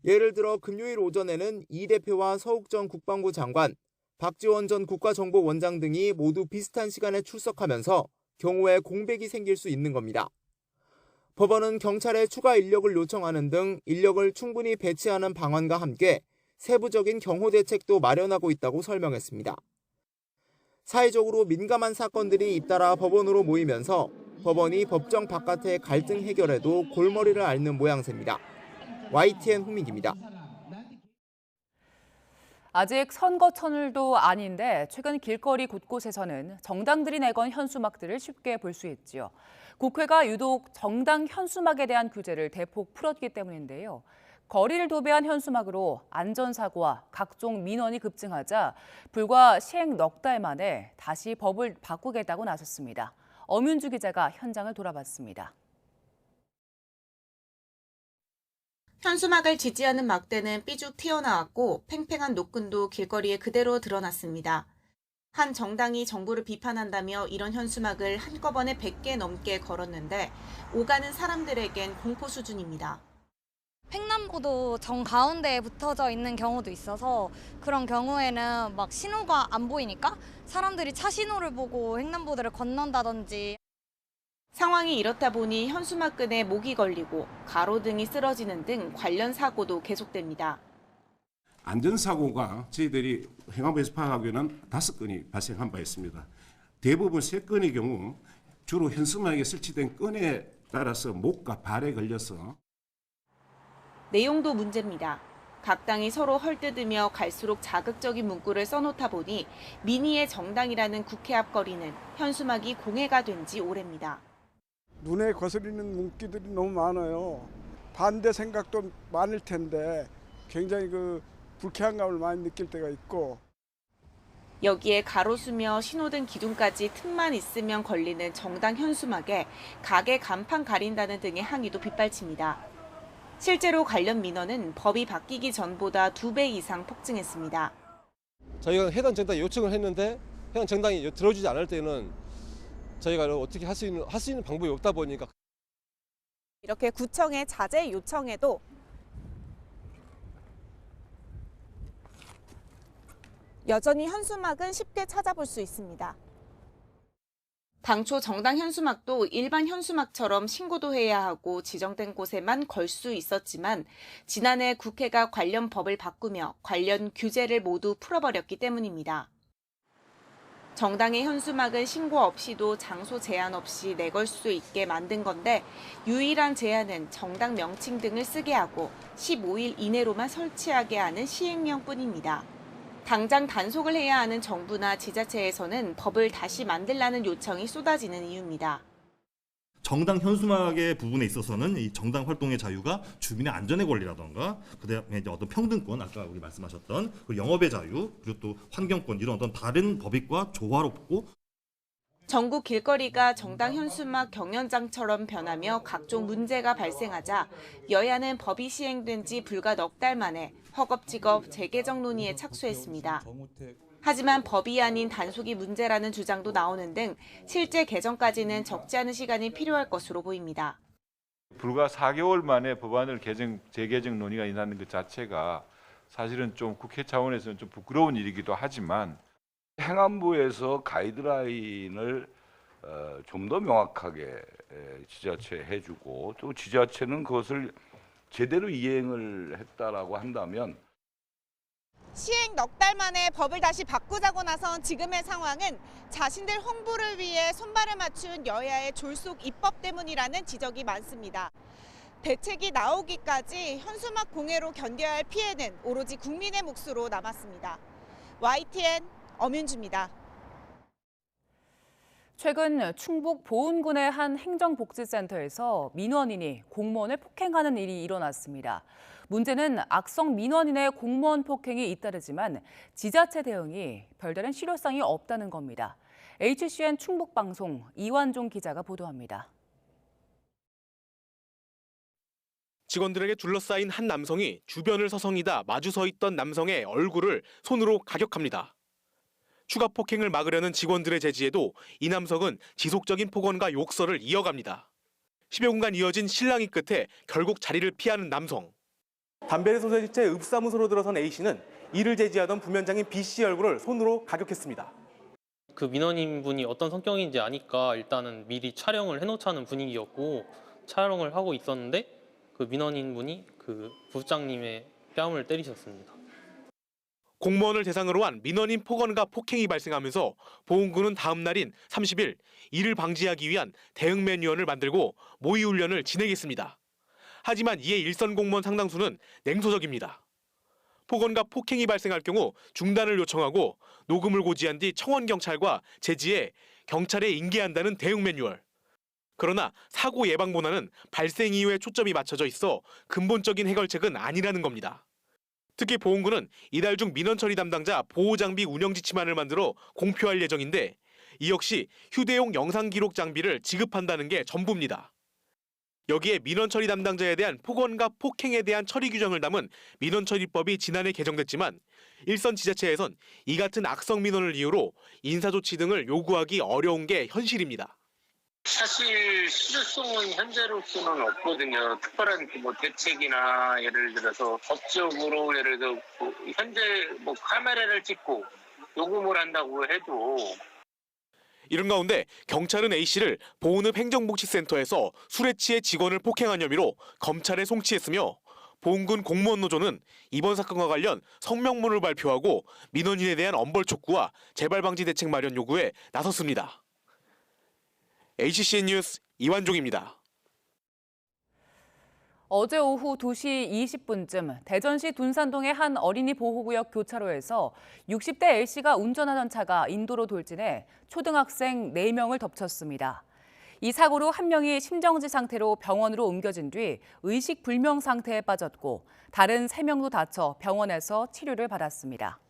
예를 들어 금요일 오전에는 이 대표와 서욱 전 국방부 장관, 박지원 전 국가정보원장 등이 모두 비슷한 시간에 출석하면서 경우에 공백이 생길 수 있는 겁니다. 법원은 경찰에 추가 인력을 요청하는 등 인력을 충분히 배치하는 방안과 함께 세부적인 경호 대책도 마련하고 있다고 설명했습니다. 사회적으로 민감한 사건들이 잇따라 법원으로 모이면서 법원이 법정 바깥의 갈등 해결에도 골머리를 앓는 모양새입니다. YTN 홍민기입니다. 아직 선거철도 아닌데 최근 길거리 곳곳에서는 정당들이 내건 현수막들을 쉽게 볼 수 있지요. 국회가 유독 정당 현수막에 대한 규제를 대폭 풀었기 때문인데요. 거리를 도배한 현수막으로 안전사고와 각종 민원이 급증하자 불과 시행 넉 달 만에 다시 법을 바꾸겠다고 나섰습니다. 엄윤주 기자가 현장을 돌아봤습니다. 현수막을 지지하는 막대는 삐죽 튀어나왔고 팽팽한 노끈도 길거리에 그대로 드러났습니다. 한 정당이 정부를 비판한다며 이런 현수막을 한꺼번에 100개 넘게 걸었는데 오가는 사람들에겐 공포 수준입니다. 횡단보도 정가운데에 붙어져 있는 경우도 있어서 그런 경우에는 막 신호가 안 보이니까 사람들이 차 신호를 보고 횡단보도를 건넌다든지. 상황이 이렇다 보니 현수막 끈에 목이 걸리고 가로등이 쓰러지는 등 관련 사고도 계속됩니다. 안전사고가 저희들이 행안부에서 파악하기에는 5건이 발생한 바 있습니다. 대부분 3건의 경우 주로 현수막에 설치된 끈에 따라서 목과 발에 걸려서. 내용도 문제입니다. 각 당이 서로 헐뜯으며 갈수록 자극적인 문구를 써놓다 보니 민의의 정당이라는 국회 앞 거리는 현수막이 공해가 된 지 오래입니다. 눈에 거스리는 문구들이 너무 많아요. 반대 생각도 많을 텐데 굉장히 불쾌한 감을 많이 느낄 때가 있고. 여기에 가로수며 신호등 기둥까지 틈만 있으면 걸리는 정당 현수막에 가게 간판 가린다는 등의 항의도 빗발칩니다. 실제로 관련 민원은 법이 바뀌기 전보다 2배 이상 폭증했습니다. 저희가 해당 정당에 요청을 했는데 해당 정당이 들어주지 않을 때는 저희가 어떻게 할 수 있는 방법이 없다 보니까. 이렇게 구청에 자제 요청해도 여전히 현수막은 쉽게 찾아볼 수 있습니다. 당초 정당 현수막도 일반 현수막처럼 신고도 해야 하고 지정된 곳에만 걸 수 있었지만 지난해 국회가 관련 법을 바꾸며 관련 규제를 모두 풀어버렸기 때문입니다. 정당의 현수막은 신고 없이도 장소 제한 없이 내걸 수 있게 만든 건데 유일한 제한은 정당 명칭 등을 쓰게 하고 15일 이내로만 설치하게 하는 시행령뿐입니다. 당장 단속을 해야 하는 정부나 지자체에서는 법을 다시 만들라는 요청이 쏟아지는 이유입니다. 정당 현수막의 부분에 있어서는 이 정당 활동의 자유가 주민의 안전의 권리라던가 그다음에 이제 어떤 평등권, 아까 우리 말씀하셨던 그 영업의 자유, 그리고 또 환경권 이런 어떤 다른 법익과 조화롭고. 전국 길거리가 정당 현수막 경연장처럼 변하며 각종 문제가 발생하자 여야는 법이 시행된 지 불과 넉 달 만에 허겁지겁 재개정 논의에 착수했습니다. 하지만 법이 아닌 단속이 문제라는 주장도 나오는 등 실제 개정까지는 적지 않은 시간이 필요할 것으로 보입니다. 불과 4개월 만에 법안을 재개정 논의가 일어나는 것 자체가 사실은 좀 국회 차원에서는 좀 부끄러운 일이기도 하지만 행안부에서 가이드라인을 좀 더 명확하게 지자체에 해주고 또 지자체는 그것을 제대로 이행을 했다라고 한다면 시행 넉 달 만에 법을 다시 바꾸자고 나선 지금의 상황은 자신들 홍보를 위해 손발을 맞춘 여야의 졸속 입법 때문이라는 지적이 많습니다. 대책이 나오기까지 현수막 공해로 견뎌야 할 피해는 오로지 국민의 몫으로 남았습니다. YTN 엄윤주입니다. 최근 충북 보은군의 한 행정복지센터에서 민원인이 공무원을 폭행하는 일이 일어났습니다. 문제는 악성 민원인의 공무원 폭행이 잇따르지만 지자체 대응이 별다른 실효성이 없다는 겁니다. HCN 충북방송 이완종 기자가 보도합니다. 직원들에게 둘러싸인 한 남성이 주변을 서성이다 마주 서 있던 남성의 얼굴을 손으로 가격합니다. 추가 폭행을 막으려는 직원들의 제지에도 이 남성은 지속적인 폭언과 욕설을 이어갑니다. 10여 분간 이어진 실랑이 끝에 결국 자리를 피하는 남성. 담배를 쏟아질 채 읍사무소로 들어선 A씨는 이를 제지하던 부면장인 B씨 얼굴을 손으로 가격했습니다. 그 민원인분이 어떤 성격인지 아니까 일단은 미리 촬영을 해놓자는 분위기였고 촬영을 하고 있었는데 그 민원인분이 그 부장님의 뺨을 때리셨습니다. 공무원을 대상으로 한 민원인 폭언과 폭행이 발생하면서 보훈군은 다음 날인 30일 이를 방지하기 위한 대응 매뉴얼을 만들고 모의 훈련을 진행했습니다. 하지만 이에 일선 공무원 상당수는 냉소적입니다. 폭언과 폭행이 발생할 경우 중단을 요청하고 녹음을 고지한 뒤 청원경찰과 제지해 경찰에 인계한다는 대응 매뉴얼. 그러나 사고 예방보다는 발생 이후에 초점이 맞춰져 있어 근본적인 해결책은 아니라는 겁니다. 특히 보훈군은 이달 중 민원 처리 담당자 보호장비 운영 지침안을 만들어 공표할 예정인데 이 역시 휴대용 영상 기록 장비를 지급한다는 게 전부입니다. 여기에 민원 처리 담당자에 대한 폭언과 폭행에 대한 처리 규정을 담은 민원처리법이 지난해 개정됐지만 일선 지자체에선 이 같은 악성 민원을 이유로 인사조치 등을 요구하기 어려운 게 현실입니다. 사실 실효성은 현재로서는 없거든요. 특별한 대책이나 예를 들어서 법적으로 예를 들어 현재 카메라를 찍고 요금을 한다고 해도 이런 가운데 경찰은 A씨를 보훈읍 행정복지센터에서 술에 취해 직원을 폭행한 혐의로 검찰에 송치했으며 보훈군 공무원 노조는 이번 사건과 관련 성명문을 발표하고 민원인에 대한 엄벌 촉구와 재발 방지 대책 마련 요구에 나섰습니다. HCN 뉴스 이완종입니다. 어제 오후 2시 20분쯤 대전시 둔산동의 한 어린이 보호구역 교차로에서 60대 A씨가 운전하던 차가 인도로 돌진해 초등학생 4명을 덮쳤습니다. 이 사고로 한 명이 심정지 상태로 병원으로 옮겨진 뒤 의식불명 상태에 빠졌고 다른 3명도 다쳐 병원에서 치료를 받았습니다.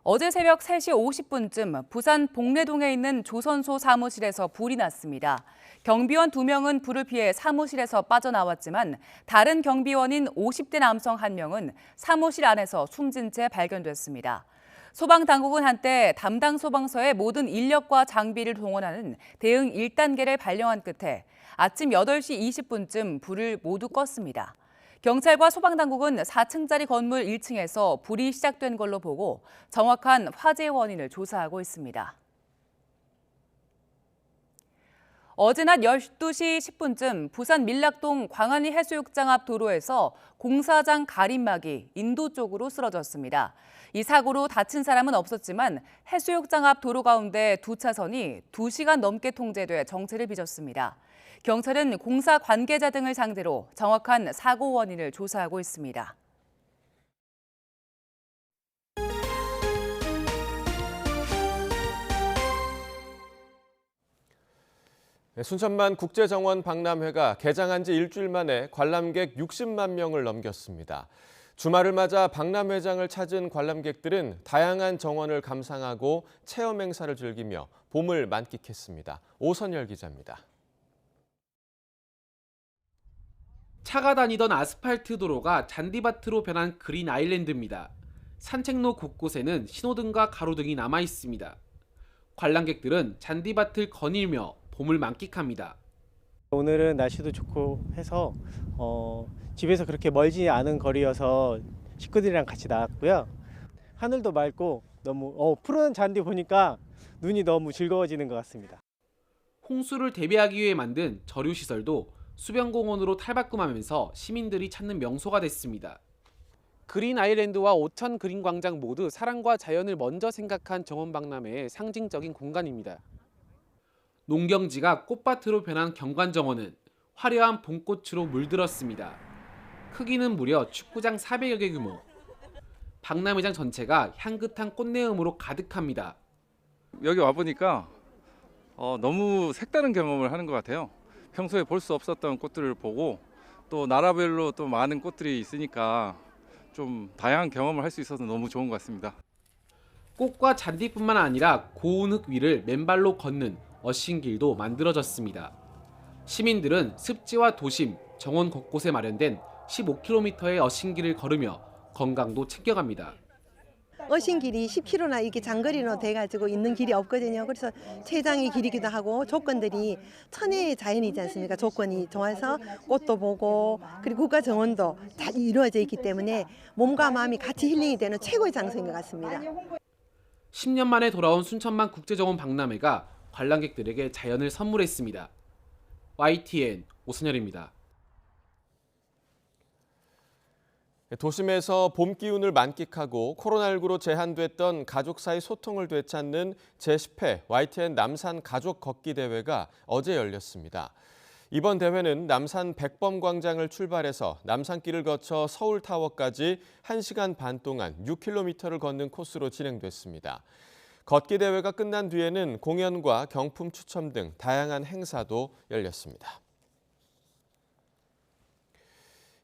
어제 새벽 3시 50분쯤 부산 복례동에 있는 조선소 사무실에서 불이 났습니다. 경비원 2명은 불을 피해 사무실에서 빠져나왔지만 다른 경비원인 50대 남성 1명은 사무실 안에서 숨진 채 발견됐습니다. 소방당국은 한때 담당 소방서의 모든 인력과 장비를 동원하는 대응 1단계를 발령한 끝에 아침 8시 20분쯤 불을 모두 껐습니다. 경찰과 소방당국은 4층짜리 건물 1층에서 불이 시작된 걸로 보고 정확한 화재 원인을 조사하고 있습니다. 어제 낮 12시 10분쯤 부산 밀락동 광안리 해수욕장 앞 도로에서 공사장 가림막이 인도 쪽으로 쓰러졌습니다. 이 사고로 다친 사람은 없었지만 해수욕장 앞 도로 가운데 2차선이 2시간 넘게 통제돼 정체를 빚었습니다. 경찰은 공사 관계자 등을 상대로 정확한 사고 원인을 조사하고 있습니다. 순천만 국제정원 박람회가 개장한 지 일주일 만에 관람객 60만 명을 넘겼습니다. 주말을 맞아 박람회장을 찾은 관람객들은 다양한 정원을 감상하고 체험 행사를 즐기며 봄을 만끽했습니다. 오선열 기자입니다. 차가 다니던 아스팔트 도로가 잔디밭으로 변한 그린 아일랜드입니다. 산책로 곳곳에는 신호등과 가로등이 남아 있습니다. 관람객들은 잔디밭을 거닐며 봄을 만끽합니다. 오늘은 날씨도 좋고 해서 집에서 그렇게 멀지 않은 거리여서 식구들이랑 같이 나왔고요. 하늘도 맑고 너무 푸른 잔디 보니까 눈이 너무 즐거워지는 것 같습니다. 홍수를 대비하기 위해 만든 저류시설도 수변공원으로 탈바꿈하면서 시민들이 찾는 명소가 됐습니다. 그린 아일랜드와 오천 그린 광장 모두 사랑과 자연을 먼저 생각한 정원 박람회의 상징적인 공간입니다. 농경지가 꽃밭으로 변한 경관정원은 화려한 봄꽃으로 물들었습니다. 크기는 무려 축구장 400여 개 규모. 박람회장 전체가 향긋한 꽃내음으로 가득합니다. 여기 와보니까 너무 색다른 경험을 하는 것 같아요. 평소에 볼 수 없었던 꽃들을 보고 또 나라별로 또 많은 꽃들이 있으니까 좀 다양한 경험을 할 수 있어서 너무 좋은 것 같습니다. 꽃과 잔디뿐만 아니라 고운 흙 위를 맨발로 걷는 어싱길도 만들어졌습니다. 시민들은 습지와 도심, 정원 곳곳에 마련된 15km의 어싱길을 걸으며 건강도 챙겨갑니다. 어싱길이 10km나 이렇게 장거리로 돼가지고 있는 길이 없거든요. 그래서 최장의 길이기도 하고 조건들이 천혜의 자연이지 않습니까? 조건이 좋아서 꽃도 보고 그리고 국가 정원도 다 이루어져 있기 때문에 몸과 마음이 같이 힐링이 되는 최고의 장소인 것 같습니다. 10년 만에 돌아온 순천만 국제정원 박람회가 관람객들에게 자연을 선물했습니다. YTN 오선열입니다. 도심에서 봄 기운을 만끽하고 코로나19로 제한됐던 가족 사이 소통을 되찾는 제10회 YTN 남산 가족 걷기 대회가 어제 열렸습니다. 이번 대회는 남산 백범광장을 출발해서 남산길을 거쳐 서울타워까지 1시간 반 동안 6km를 걷는 코스로 진행됐습니다. 걷기 대회가 끝난 뒤에는 공연과 경품 추첨 등 다양한 행사도 열렸습니다.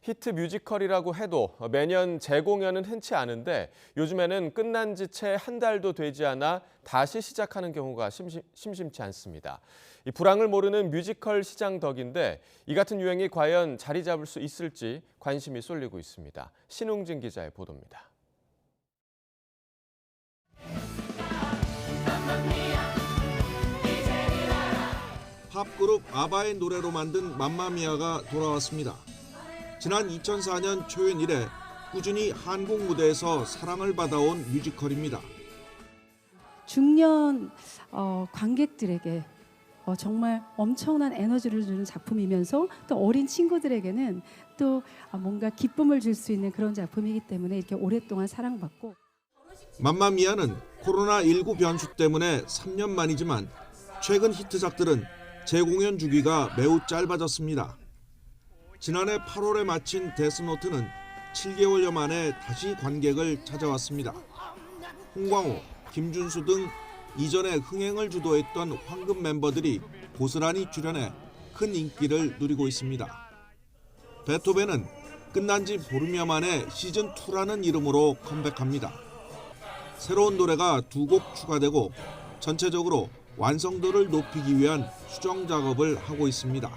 히트 뮤지컬이라고 해도 매년 재공연은 흔치 않은데 요즘에는 끝난 지 채 한 달도 되지 않아 다시 시작하는 경우가 심심치 않습니다. 이 불황을 모르는 뮤지컬 시장 덕인데 이 같은 유행이 과연 자리 잡을 수 있을지 관심이 쏠리고 있습니다. 신웅진 기자의 보도입니다. 팝그룹 아바의 노래로 만든 맘마미아가 돌아왔습니다. 지난 2004년 초연 이래 꾸준히 한국 무대에서 사랑을 받아온 뮤지컬입니다. 중년 관객들에게 정말 엄청난 에너지를 주는 작품이면서 또 어린 친구들에게는 또 뭔가 기쁨을 줄 수 있는 그런 작품이기 때문에 이렇게 오랫동안 사랑받고. 맘마미아는 코로나19 변수 때문에 3년 만이지만 최근 히트작들은 재공연 주기가 매우 짧아졌습니다. 지난해 8월에 마친 데스노트는 7개월여 만에 다시 관객을 찾아왔습니다. 홍광호, 김준수 등 이전에 흥행을 주도했던 황금 멤버들이 고스란히 출연해 큰 인기를 누리고 있습니다. 베토벤은 끝난 지 보름여 만에 시즌2라는 이름으로 컴백합니다. 새로운 노래가 2곡 추가되고 전체적으로 완성도를 높이기 위한 수정 작업을 하고 있습니다.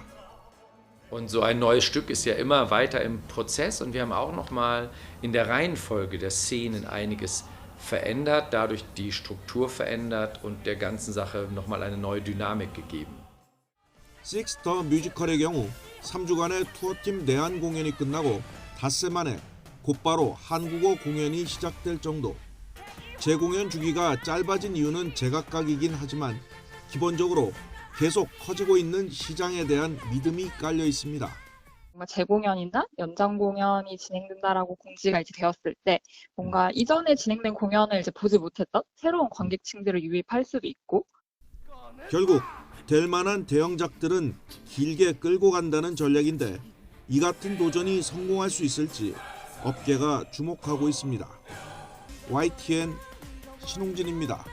Und so ein neues Stück ist ja immer weiter im Prozess und wir haben auch noch mal in der Reihenfolge der Szenen einiges verändert, dadurch die Struktur verändert und der ganzen Sache noch mal eine neue Dynamik gegeben. Six The 뮤지컬의 경우 3주간의 투어팀 내한 공연이 끝나고 닷새 만에 곧바로 한국어 공연이 시작될 정도. 재공연 주기가 짧아진 이유는 제각각이긴 하지만 기본적으로 계속 커지고 있는 시장에 대한 믿음이 깔려 있습니다. 재공연이나 연장 공연이 진행된다라고 공지가 이제 되었을 때 뭔가 이전에 진행된 공연을 이제 보지 못했던 새로운 관객층들을 유입할 수도 있고 결국 될 만한 대형작들은 길게 끌고 간다는 전략인데 이 같은 도전이 성공할 수 있을지 업계가 주목하고 있습니다. YTN 신홍진입니다.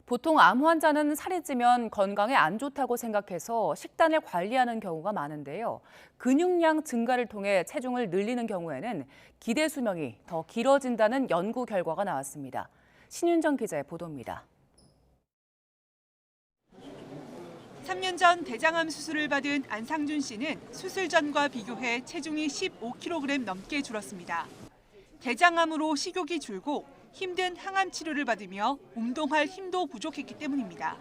보통 암 환자는 살이 찌면 건강에 안 좋다고 생각해서 식단을 관리하는 경우가 많은데요. 근육량 증가를 통해 체중을 늘리는 경우에는 기대 수명이 더 길어진다는 연구 결과가 나왔습니다. 신윤정 기자의 보도입니다. 3년 전 대장암 수술을 받은 안상준 씨는 수술 전과 비교해 체중이 15kg 넘게 줄었습니다. 대장암으로 식욕이 줄고 힘든 항암 치료를 받으며 운동할 힘도 부족했기 때문입니다.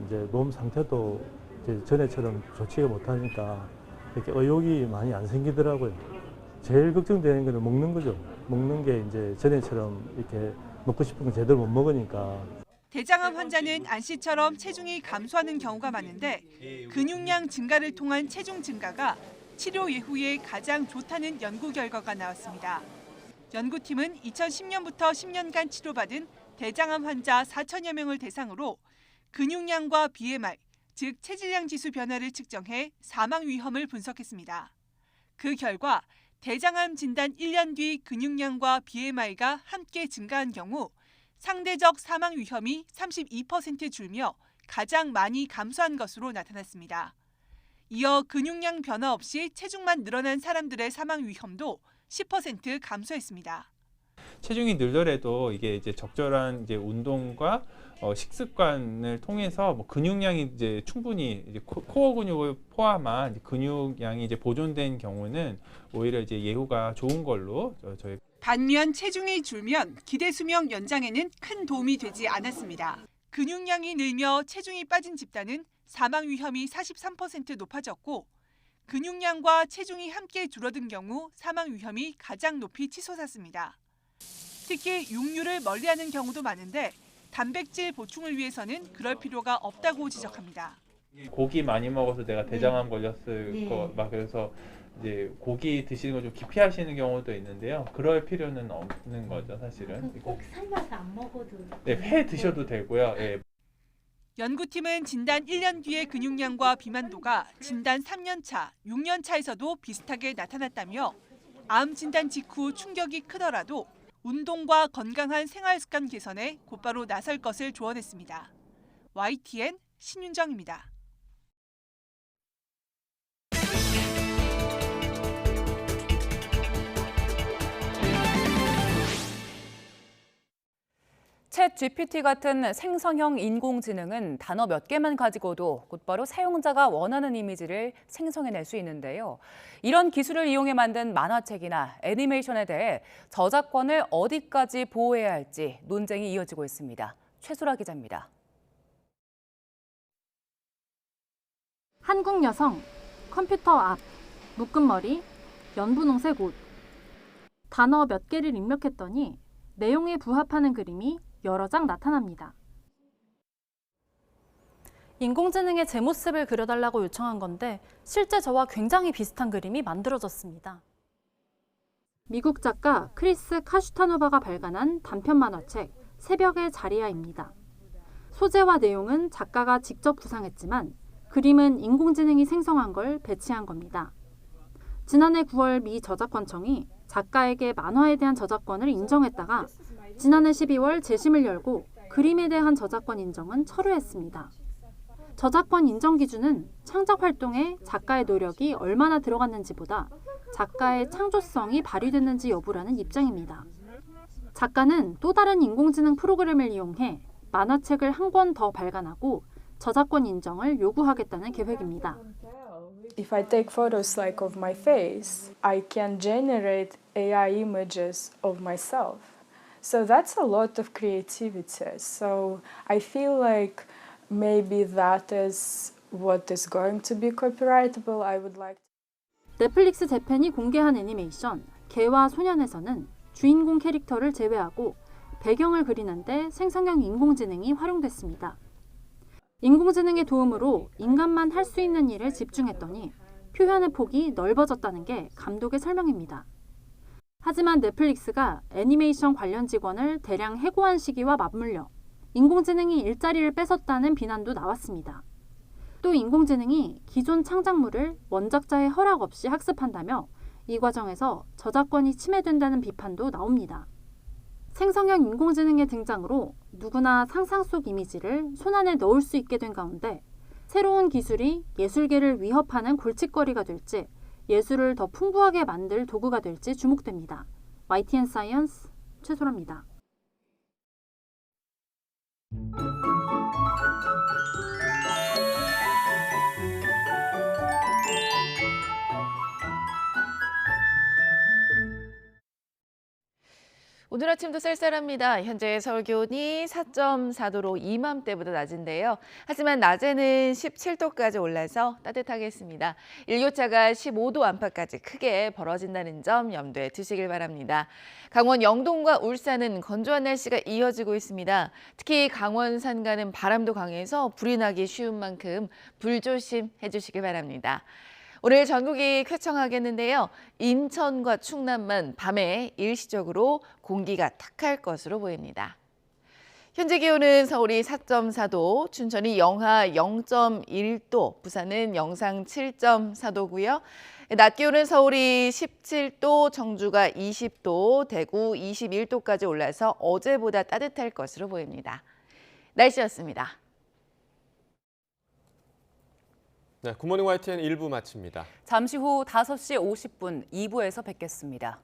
이제 몸 상태도 이제 전에처럼 좋지가 못하니까 이렇게 의욕이 많이 안 생기더라고요. 제일 걱정되는 건 먹는 거죠. 먹는 게 이제 전에처럼 이렇게 먹고 싶은 거 제대로 못 먹으니까. 대장암 환자는 안 씨처럼 체중이 감소하는 경우가 많은데 근육량 증가를 통한 체중 증가가 치료 이후에 가장 좋다는 연구 결과가 나왔습니다. 연구팀은 2010년부터 10년간 치료받은 대장암 환자 4천여 명을 대상으로 근육량과 BMI, 즉 체질량 지수 변화를 측정해 사망 위험을 분석했습니다. 그 결과 대장암 진단 1년 뒤 근육량과 BMI가 함께 증가한 경우 상대적 사망 위험이 32% 줄며 가장 많이 감소한 것으로 나타났습니다. 이어 근육량 변화 없이 체중만 늘어난 사람들의 사망 위험도 10% 감소했습니다. 체중이 늘더라도 이게 이제 적절한 이제 운동과 식습관을 통해서 뭐 근육량이 이제 충분히 이제 코어 근육을 포함한 근육량이 이제 보존된 경우는 오히려 이제 예후가 좋은 걸로 저희. 반면 체중이 줄면 기대 수명 연장에는 큰 도움이 되지 않았습니다. 근육량이 늘며 체중이 빠진 집단은 사망 위험이 43% 높아졌고 근육량과 체중이 함께 줄어든 경우 사망 위험이 가장 높이 치솟았습니다. 특히 육류를 멀리하는 경우도 많은데 단백질 보충을 위해서는 그럴 필요가 없다고 지적합니다. 고기 많이 먹어서 내가 대장암 걸렸을 거 막 그래서 이제 고기 드시는 걸 좀 기피하시는 경우도 있는데요. 그럴 필요는 없는 거죠, 사실은. 꼭 삶아서 안 먹어도. 네, 회 드셔도 되고요. 예. 연구팀은 진단 1년 뒤의 근육량과 비만도가 진단 3년 차, 6년 차에서도 비슷하게 나타났다며 암 진단 직후 충격이 크더라도 운동과 건강한 생활 습관 개선에 곧바로 나설 것을 조언했습니다. YTN 신윤정입니다. 챗 GPT 같은 생성형 인공지능은 단어 몇 개만 가지고도 곧바로 사용자가 원하는 이미지를 생성해낼 수 있는데요. 이런 기술을 이용해 만든 만화책이나 애니메이션에 대해 저작권을 어디까지 보호해야 할지 논쟁이 이어지고 있습니다. 최소라 기자입니다. 한국 여성, 컴퓨터 앞, 묶은 머리, 연분홍색 옷. 단어 몇 개를 입력했더니 내용에 부합하는 그림이 여러 장 나타납니다. 인공지능의 제 모습을 그려달라고 요청한 건데 실제 저와 굉장히 비슷한 그림이 만들어졌습니다. 미국 작가 크리스 카슈타노바가 발간한 단편 만화책 새벽의 자리아입니다. 소재와 내용은 작가가 직접 구상했지만 그림은 인공지능이 생성한 걸 배치한 겁니다. 지난해 9월 미 저작권청이 작가에게 만화에 대한 저작권을 인정했다가 지난해 12월 재심을 열고 그림에 대한 저작권 인정은 철회했습니다. 저작권 인정 기준은 창작 활동에 작가의 노력이 얼마나 들어갔는지보다 작가의 창조성이 발휘됐는지 여부라는 입장입니다. 작가는 또 다른 인공지능 프로그램을 이용해 만화책을 한 권 더 발간하고 저작권 인정을 요구하겠다는 계획입니다. If I take photos like of my face, I can generate AI images of myself. So that's a lot of creativity. So I feel like maybe that is what is going to be copyrightable. I would like. 넷플릭스 재팬이 공개한 애니메이션 개와 소년에서는 주인공 캐릭터를 제외하고 배경을 그리는데 생성형 인공지능이 활용됐습니다. 인공지능의 도움으로 인간만 할 수 있는 일에 집중했더니 표현의 폭이 넓어졌다는 게 감독의 설명입니다. 하지만 넷플릭스가 애니메이션 관련 직원을 대량 해고한 시기와 맞물려 인공지능이 일자리를 뺏었다는 비난도 나왔습니다. 또 인공지능이 기존 창작물을 원작자의 허락 없이 학습한다며 이 과정에서 저작권이 침해된다는 비판도 나옵니다. 생성형 인공지능의 등장으로 누구나 상상 속 이미지를 손안에 넣을 수 있게 된 가운데 새로운 기술이 예술계를 위협하는 골칫거리가 될지 예술을 더 풍부하게 만들 도구가 될지 주목됩니다. YTN 사이언스 최소라입니다. 오늘 아침도 쌀쌀합니다. 현재 서울 기온이 4.4도로 이맘때보다 낮은데요. 하지만 낮에는 17도까지 올라서 따뜻하겠습니다. 일교차가 15도 안팎까지 크게 벌어진다는 점 염두에 두시길 바랍니다. 강원 영동과 울산은 건조한 날씨가 이어지고 있습니다. 특히 강원 산간은 바람도 강해서 불이 나기 쉬운 만큼 불조심해 주시길 바랍니다. 오늘 전국이 쾌청하겠는데요. 인천과 충남만 밤에 일시적으로 공기가 탁할 것으로 보입니다. 현재 기온은 서울이 4.4도, 춘천이 영하 0.1도, 부산은 영상 7.4도고요. 낮 기온은 서울이 17도, 청주가 20도, 대구 21도까지 올라서 어제보다 따뜻할 것으로 보입니다. 날씨였습니다. 네, 굿모닝 YTN 1부 마칩니다. 잠시 후 5시 50분 2부에서 뵙겠습니다.